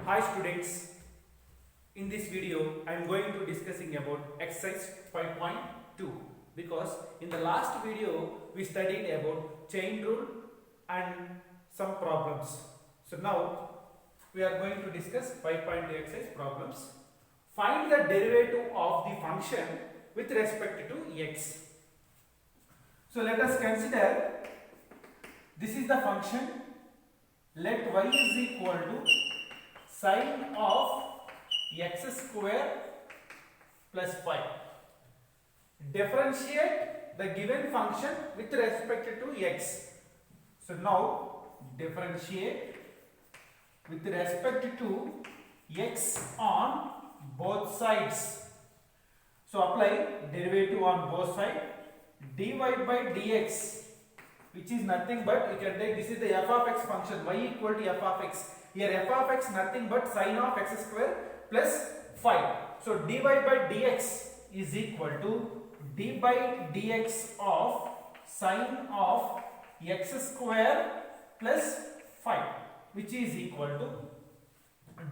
Hi students, in this video I am going to discussing about exercise 5.2 because in the last video we studied about chain rule and some problems. So now we are going to discuss 5.2 exercise problems. Find the derivative of the function with respect to x. So let us consider this is the function. Let y is equal to sine of x square plus 5. Differentiate the given function with respect to x. So now differentiate with respect to x on both sides. So apply derivative on both sides. Dy by dx, which is nothing but, you can take, this is the f of x function, y equal to f of x. Here f of x nothing but sine of x square plus 5. So dy by dx is equal to d by dx of sine of x square plus 5, which is equal to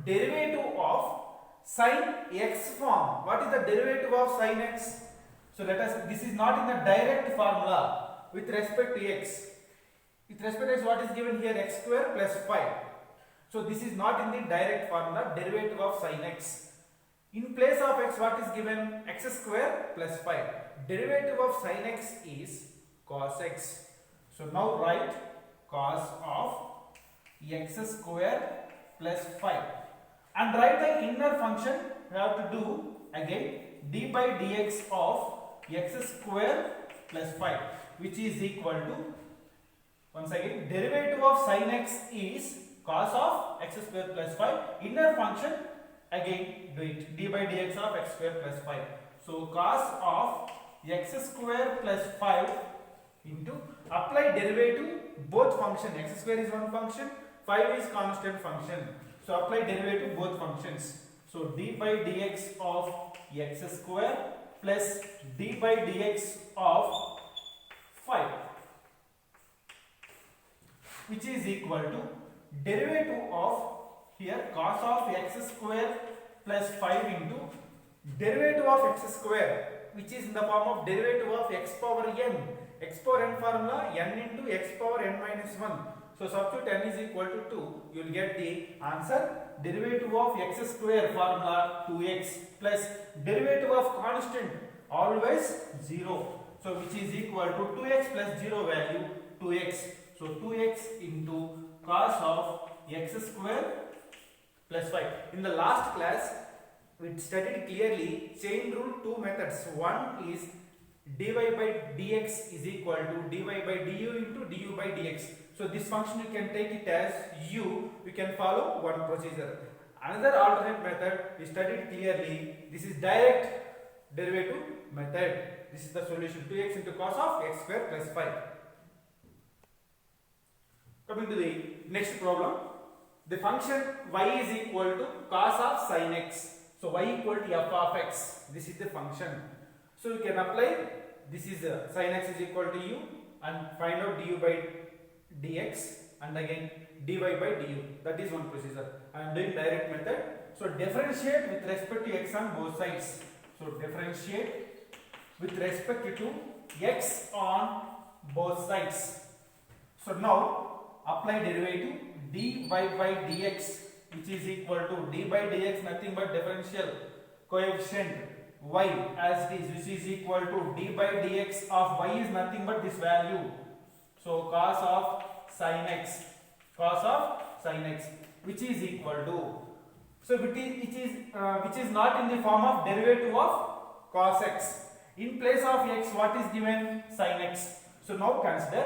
derivative of sine x form. What is the derivative of sine x? So let us, this is not in the direct formula with respect to x. With respect to x, what is given here? X square plus 5. So this is not in the direct formula, derivative of sine x. In place of x, what is given? X square plus 5. Derivative of sine x is cos x. So now write cos of x square plus 5. And write the inner function. We have to do again d by dx of x square plus 5, which is equal to, once again, derivative of sine x is cos of x square plus 5. Inner function, again do it, d by dx of x square plus 5. So cos of x square plus 5 into, apply derivative both function. X square is one function, 5 is constant function. So apply derivative both functions. So d by dx of x square plus d by dx of 5, which is equal to derivative of, here cos of x square plus 5 into derivative of x square, which is in the form of derivative of x power n. X power n formula, n into x power n minus 1. So substitute n is equal to 2, you will get the answer. Derivative of x square formula 2x plus derivative of constant always 0. So which is equal to 2x plus 0 value 2x. So 2x into cos of x square plus 5. In the last class we studied clearly chain rule, two methods. One is dy by dx is equal to dy by du into du by dx. So this function you can take it as u, we can follow one procedure. Another alternate method we studied clearly, this is direct derivative method. This is the solution, 2x into cos of x square plus 5. Coming to the next problem, the function y is equal to cos of sin x. So y equal to f of x, this is the function. So you can apply, this is sin x is equal to u, and find out du by dx and again dy by du. That is one procedure. I am doing direct method. So differentiate with respect to x on both sides. So differentiate with respect to x on both sides. So now apply derivative dy by dx, which is equal to d by dx nothing but differential coefficient y as it is, which is equal to d by dx of y is nothing but this value. So cos of sin x, which is equal to, so which is not in the form of derivative of cos x. In place of x, what is given? Sin x. So now consider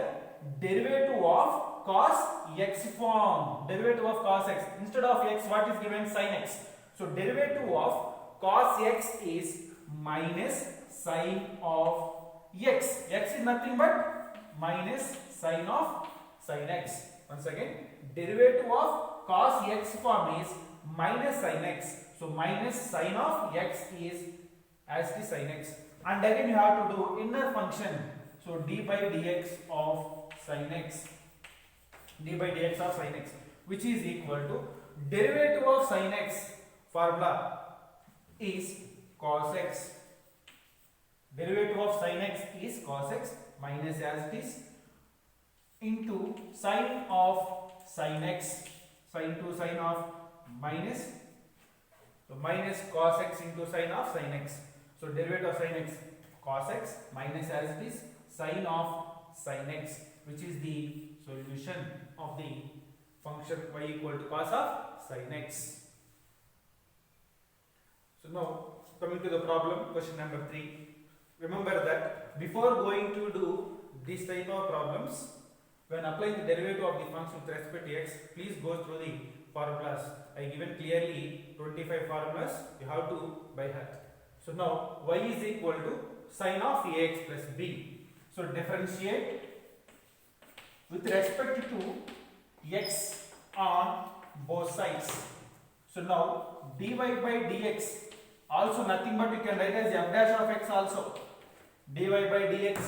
derivative of cos x form. Derivative of cos x. Instead of x, what is given? Sin x. So derivative of cos x is minus sin of x. X is nothing but minus sin of sin x. Once again, derivative of cos x form is minus sin x. So minus sin of x is as the sin x. And again you have to do inner function. So d by dx of sin x, which is equal to derivative of sin x formula is cos x. Derivative of sin x is cos x minus as it is into sin of sin x, sin to sin of minus, so minus cos x into sin of sin x. So derivative of sin x cos x minus as it is sin of sin x, which is the solution of the function y equal to cos of sin x. So now coming to the problem, question number 3. Remember that before going to do this type of problems, when applying the derivative of the function with respect to x, please go through the formulas. I given clearly 25 formulas, you have to by heart. So now y is equal to sin of ax plus b. So differentiate with respect to x on both sides. So now dy by dx, also nothing but you can write as f dash of x also. Dy by dx,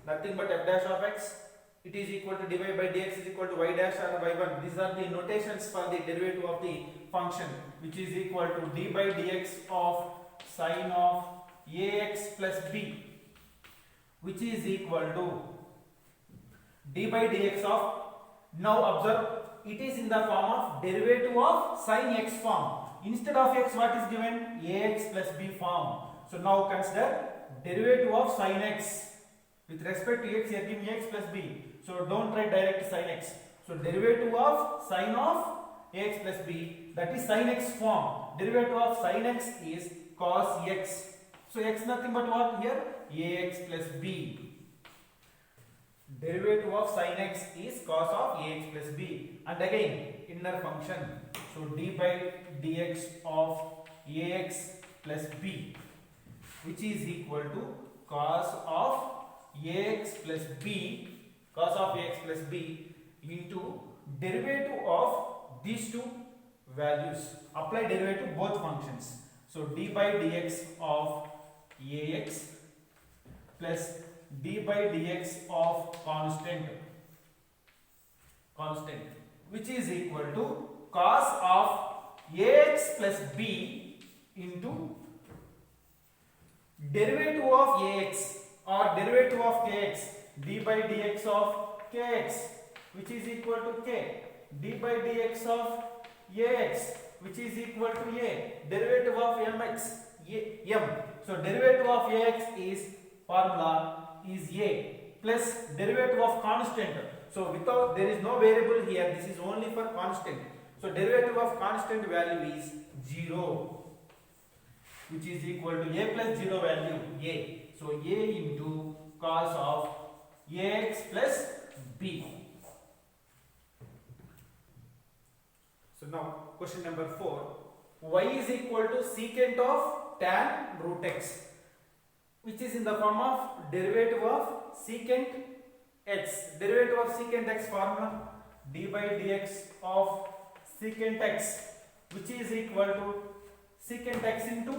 nothing but f dash of x. It is equal to dy by dx is equal to y dash or y1. These are the notations for the derivative of the function, which is equal to d by dx of sin of ax plus b, which is equal to d by dx of, now observe, it is in the form of derivative of sin x form. Instead of x, what is given? Ax plus b form. So now consider derivative of sin x. With respect to x, you are giving x plus b. So don't write direct sin x. So derivative of sin of ax plus b, that is sin x form. Derivative of sin x is cos x. So x nothing but what here? Ax plus b. Derivative of sin x is cos of ax plus b. And again, inner function. So d by dx of ax plus b, which is equal to cos of ax plus b, cos of ax plus b into derivative of these two values. Apply derivative both functions. So d by dx of ax plus d by dx of constant, which is equal to cos of ax plus b into derivative of ax or derivative of kx, d by dx of kx, which is equal to k, d by dx of ax, which is equal to a, derivative of mx, m. So derivative of ax is formula is a plus derivative of constant. So without, there is no variable here, this is only for constant. So derivative of constant value is 0, which is equal to a plus 0 value a. So a into cos of ax plus b. So now question number 4. Y is equal to secant of tan root x, which is in the form of derivative of secant x. Derivative of secant x formula d by dx of secant x, which is equal to secant x into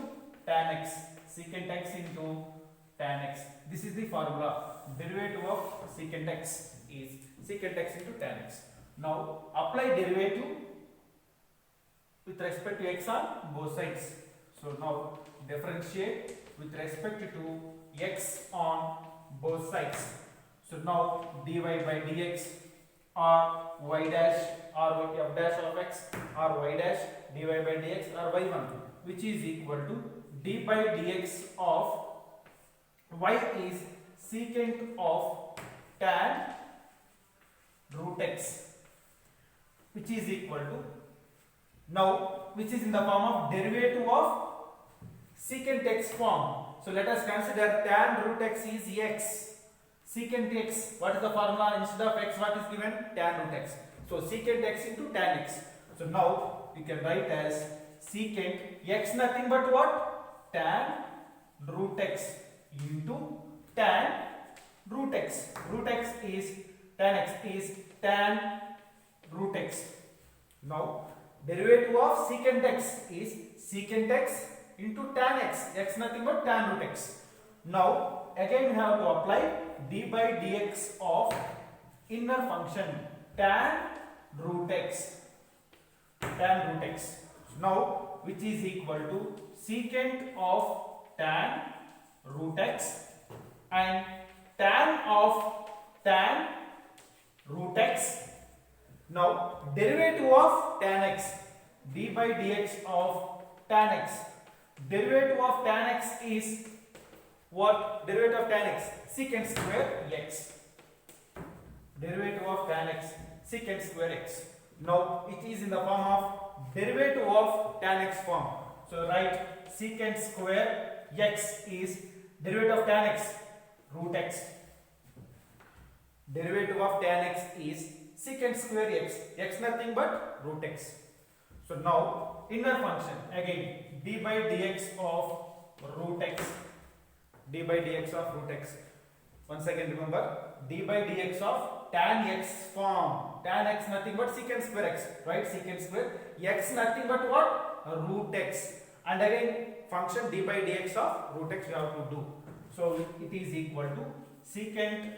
tan x. Secant x into tan x. This is the formula. Derivative of secant x is secant x into tan x. Now apply derivative with respect to x on both sides. So now differentiate with respect to x on both sides. So now dy by dx or y dash or f dash of x or y dash dy by dx or y1, which is equal to d by dx of y is secant of tan root x, which is equal to, now which is in the form of derivative of secant x form. So let us consider tan root x is x. Secant x, what is the formula? Instead of x, what is given? Tan root x. So secant x into tan x. So now you can write as secant x nothing but what? Tan root x into tan root x. Root x is tan x is tan root x. Now derivative of secant x is secant x into tan x. X nothing but tan root x. Now again we have to apply d by dx of inner function tan root x tan root x. Now, which is equal to secant of tan root x and tan of tan root x. Now, derivative of tan x, d by dx of tan x. Derivative of tan x is what? Derivative of tan x, secant square x. Derivative of tan x, secant square x. Now, it is in the form of derivative of tan x form. So, write secant square x is derivative of tan x, root x. Derivative of tan x is secant square x nothing but root x. So, now, inner function, again, d by dx of root x, d by dx of root x. Once again remember, d by dx of tan x form, tan x nothing but secant square x, right? Secant square x nothing but what? Root x. And again function d by dx of root x we have to do. So it is equal to secant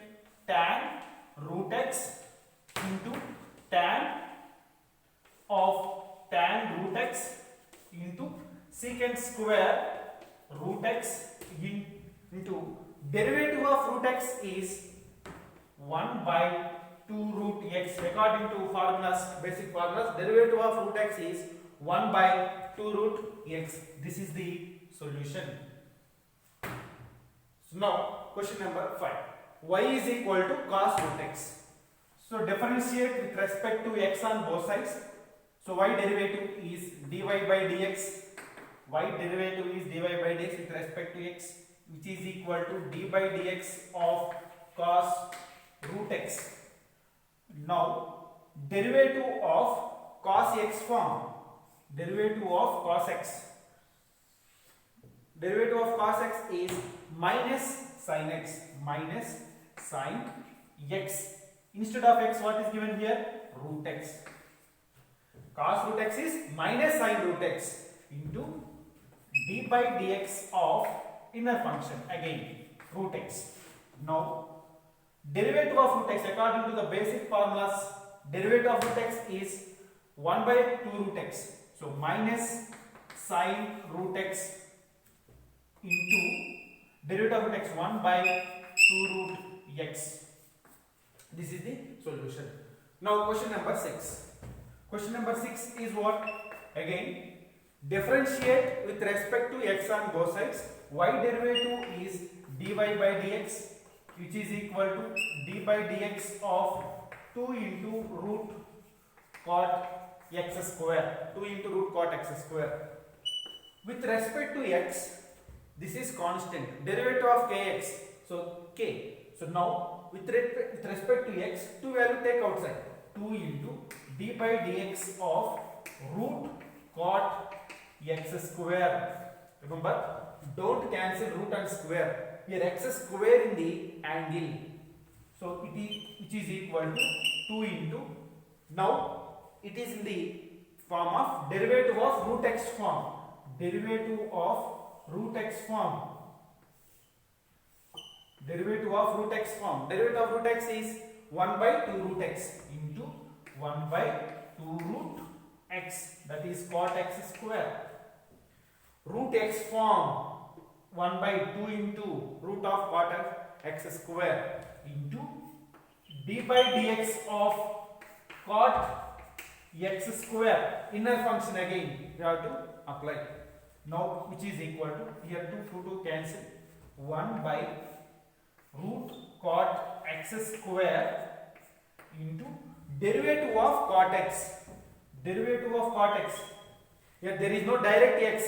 tan root x into tan of tan root x into secant square root x into derivative of root x is 1 by 2 root x. According to formulas, basic formulas, derivative of root x is 1 by 2 root x. This is the solution. So now question number 5. Y is equal to cos root x. So differentiate with respect to x on both sides. So y derivative is dy by dx. Y derivative is dy by dx with respect to x, which is equal to d by dx of cos root x. Now derivative of cos x form, derivative of cos x, derivative of cos x is minus sin x, minus sin x. Instead of x, what is given here? Root x. Cos root x is minus sin root x into d by dx of inner function, again root x. Now derivative of root x, according to the basic formulas, derivative of root x is 1 by 2 root x. So minus sin root x into derivative of root x 1 by 2 root x. This is the solution. Now question number 6. Question number 6 is what? Again differentiate with respect to x on both sides. Y derivative is dy by dx, which is equal to d by dx of 2 into root cot x square, 2 into root cot x square. With respect to x, this is constant, derivative of kx, so k. So now with respect to x, 2 value take outside, 2 into d by dx of root cot x square. Remember, don't cancel root and square. Here x square in the angle, so it is, which is equal to 2 into, now it is in the form of derivative of root x form, derivative of root x form, derivative of root x form. Derivative of root x is 1 by 2 root x into 1 by 2 root x, that is cot x square. Root x form 1 by 2 into root of cot x square into d by dx of cot x square. Inner function again we have to apply. Now which is equal to, here 2 cancel, 1 by root cot x square into derivative of cot x. Derivative of cot x. Here there is no direct x.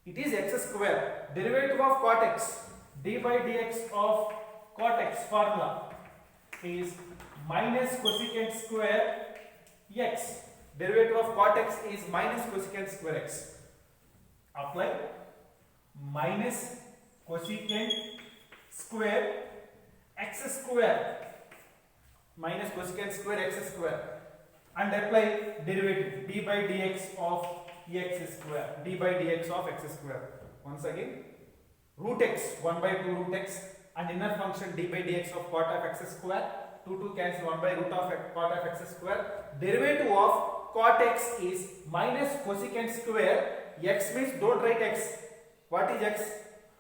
It is x square. Derivative of cot x, d by dx of cot x formula is minus cosecant square x. Derivative of cot x is minus cosecant square x. Apply minus cosecant square x square, minus cosecant square x square, and apply derivative d by dx of x square, d by dx of x square. Once again, root x 1 by 2 root x and inner function d by dx of cot of x square, 2 cancel, 1 by root of cot of x square, derivative of cot x is minus cosecant square x means don't write x. What is x?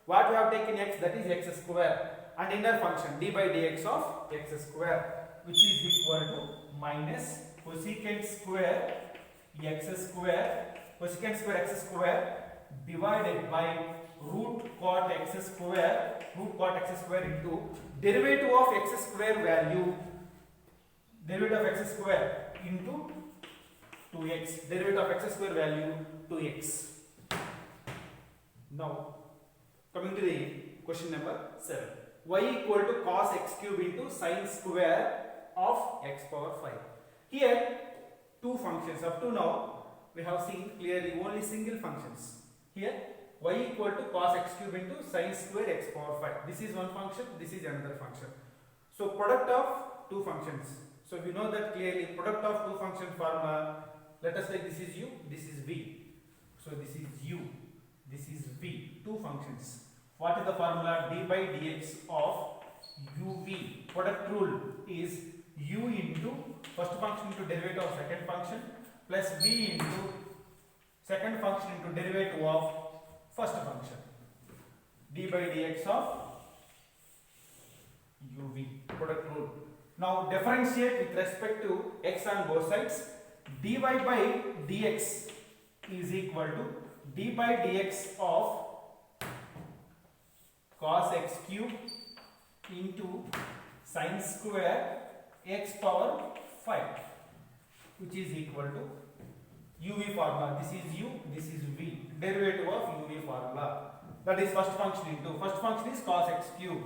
What we have taken x, that is x square, and inner function d by dx of x square, which is equal to minus cosecant square x square, cosecant square x square divided by root cot x square into derivative of x square value, derivative of x square into 2x, derivative of x square value 2x. Now coming to the question number 7, y equal to cos x cube into sin square of x power 5. Here two functions. Up to now we have seen clearly only single functions. Here y equal to cos x cube into sin square x power 5. This is one function, this is another function. So product of two functions. So we know that clearly product of two function formula. Let us take this is u, this is v. So this is u, this is v. Two functions. What is the formula? D by dx of uv. Product rule is u into first function into derivative of second function plus v into second function into derivative of first function. D by dx of uv. Product rule. Now differentiate with respect to x on both sides. Dy by dx is equal to d by dx of cos x cube into sin square x power 5, which is equal to uv formula. This is u, this is v. Derivative of uv formula. That is first function into, first function is cos x cube.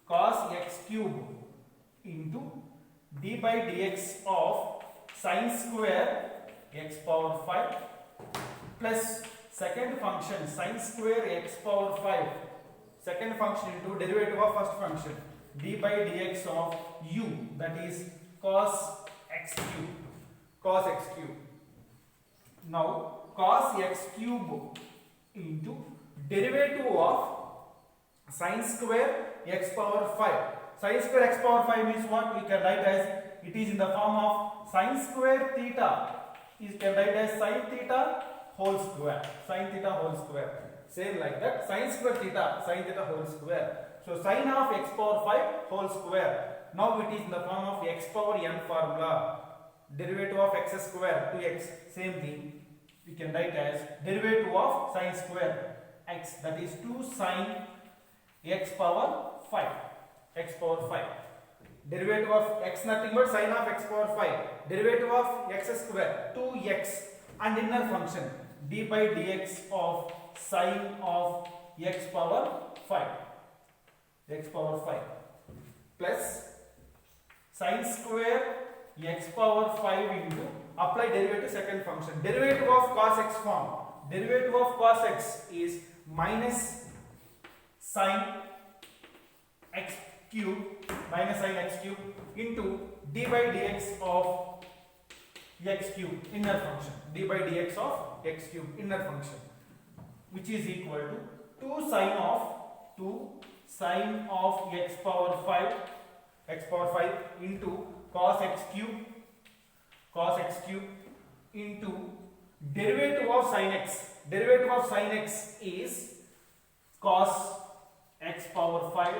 Cos x cube into d by dx of sin square x power 5 plus second function sin square x power 5, second function into derivative of first function d by dx of u, that is cos x cube. Cos x cube. Now cos x cube into derivative of sin square x power 5. Sin square x power 5 means what? We can write as, it is in the form of sin square theta. You can write as sin theta whole square. Sin theta whole square. Same like that. Sin square theta, sin theta whole square. So sin of x power 5 whole square. Now it is in the form of x power n formula. Derivative of x square 2x. Same thing. We can write as derivative of sin square x, that is 2 sin x power 5. X power 5. Derivative of x nothing but sin of x power 5. Derivative of x square 2x, and inner function d by dx of sin of x power 5. X power 5 plus sin square x power 5 into apply derivative second function. Derivative of cos x form. Derivative of cos x is minus sin x cube, minus sin x cube into d by dx of x cube, inner function. D by dx of x cube, inner function, which is equal to 2 sin of x power 5 into cos x cube into derivative of sin x. Derivative of sin x is cos x power 5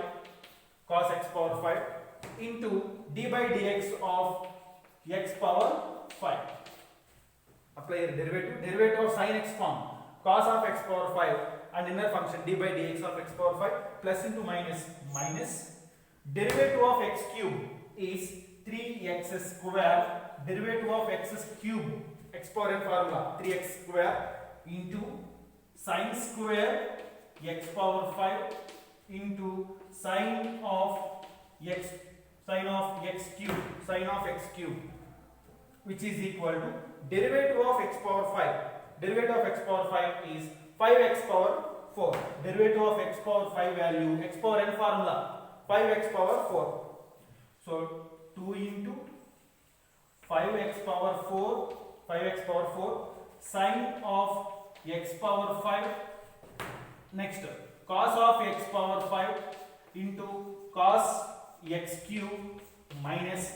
into d by dx of x power 5. Apply a derivative of sin x form, cos of x power 5 and inner function d by dx of x power 5 plus into minus derivative of x cube is 3x square, derivative of x cube, x power n formula 3x square into sin square x power 5 into sin of x cube, which is equal to derivative of x power 5. Derivative of x power 5 is 5x power 4. Derivative of x power 5 value, x power n formula 5x power 4. So 2 into 5x power 4 sin of x power 5. Next, cos of x power 5 into cos x cube minus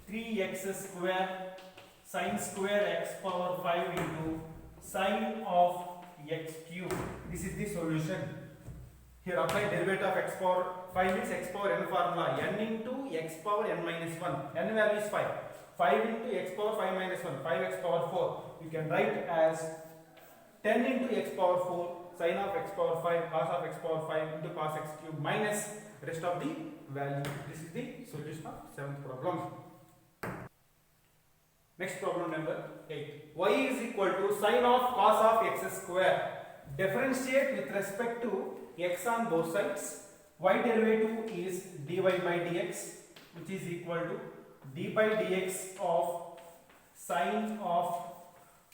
3x square sine square x power 5 into sine of x cube. This is the solution. Here apply derivative of x power 5 means x power n formula, n into x power n minus 1, n value is 5. 5 into x power 5 minus 1, 5x power 4. You can write as 10 into x power 4 sine of x power 5 cos of x power 5 into cos x cube minus rest of the value. This is the solution of 7th problem. Next problem number 8. Y is equal to sine of cos of x square. Differentiate with respect to x on both sides. Y derivative is dy by dx, which is equal to d by dx of sine of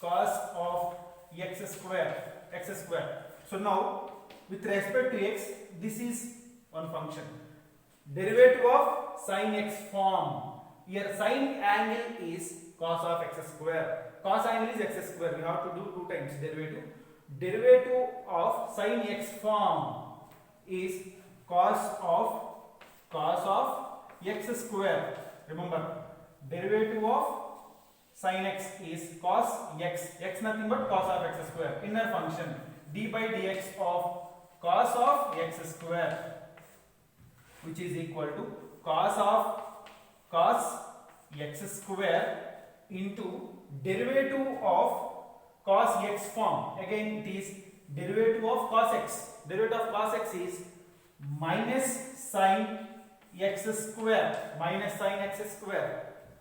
cos of x square. So now with respect to x, this is one function. Derivative of sine x form. Here sine angle is cos of x square. Cos angle is x square. We have to do 2 times derivative. Derivative of sine x form is cos of x square. Remember, derivative of sin x is cos x nothing but cos of x square. Inner function d by dx of cos of x square, which is equal to cos x square into derivative of cos x form. Again it is derivative of cos x. Derivative of cos x is minus sin x square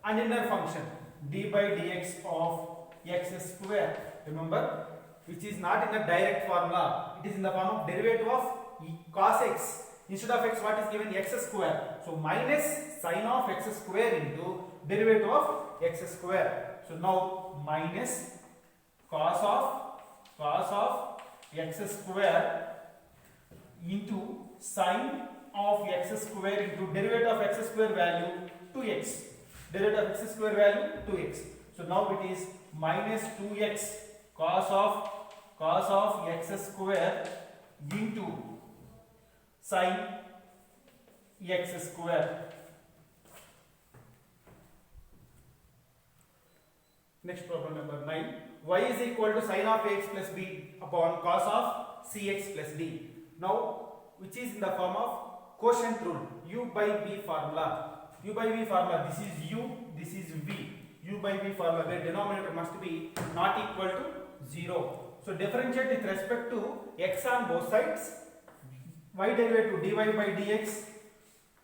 and inner function d by dx of x square. Remember, which is not in the direct formula, it is in the form of derivative of cos x. Instead of x, what is given? X square. So minus sin of x square into derivative of x square. So now minus cos of x square into sin of x square into derivative of x square value 2x. Derivative of x square value 2x. So now it is minus 2x cos of x square into sin x square. Next problem number 9. Y is equal to sin of ax plus b upon cos of cx plus d. Now, which is in the form of quotient rule, u by v formula. U by v formula, this is u, this is v. U by v formula where denominator must be not equal to 0. So differentiate with respect to x on both sides. Y derivative dy by dx,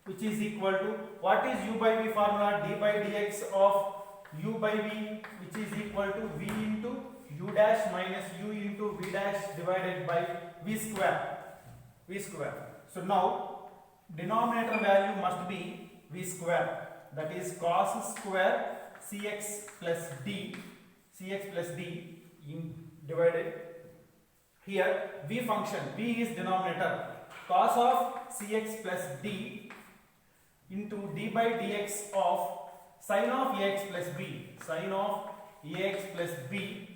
which is equal to, what is u by v formula? D by dx of u by v, which is equal to v into u dash minus u into v dash divided by v square. So now denominator value must be v square, that is cos square cx plus d in divided. Here v function, v is denominator, cos of cx plus d into d by dx of sin of ax plus b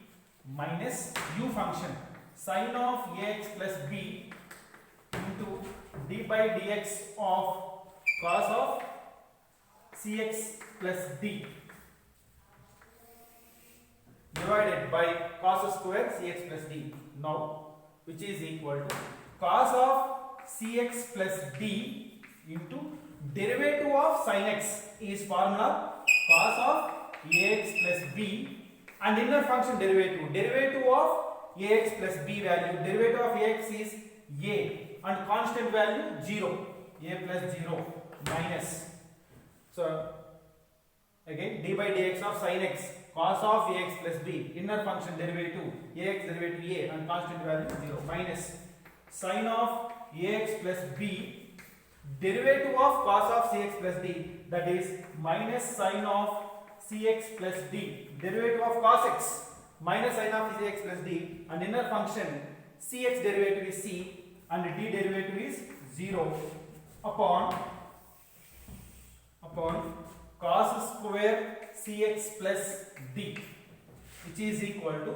minus u function sin of ax plus b into d by dx of cos of cx plus d divided by cos square cx plus d. Now, which is equal to cos of cx plus d into derivative of sin x is formula cos of ax plus b and inner function derivative of ax plus b value. Derivative of ax is a and constant value 0, a plus 0 minus. So again d by dx of sin x cos of ax plus b, inner function derivative ax derivative a and constant value 0 minus sin of ax plus b derivative of cos of cx plus d, that is minus sin of cx plus d, derivative of cos x minus sin of cx plus d and inner function cx derivative is c and d derivative is 0 upon cos square cx plus d, which is equal to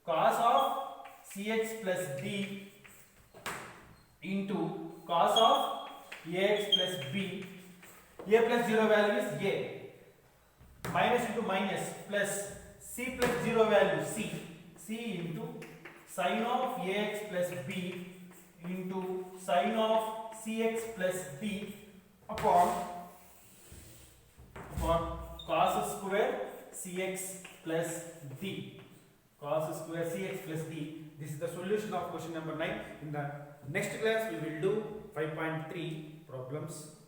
cos of cx plus d into cos of ax plus b. A plus 0 value is a. minus into minus plus c plus 0 value c into sin of ax plus b into sin of cx plus d upon cos square cx plus d. Cos square cx plus d. This is the solution of question number 9. In the next class we will do 5.3 problems.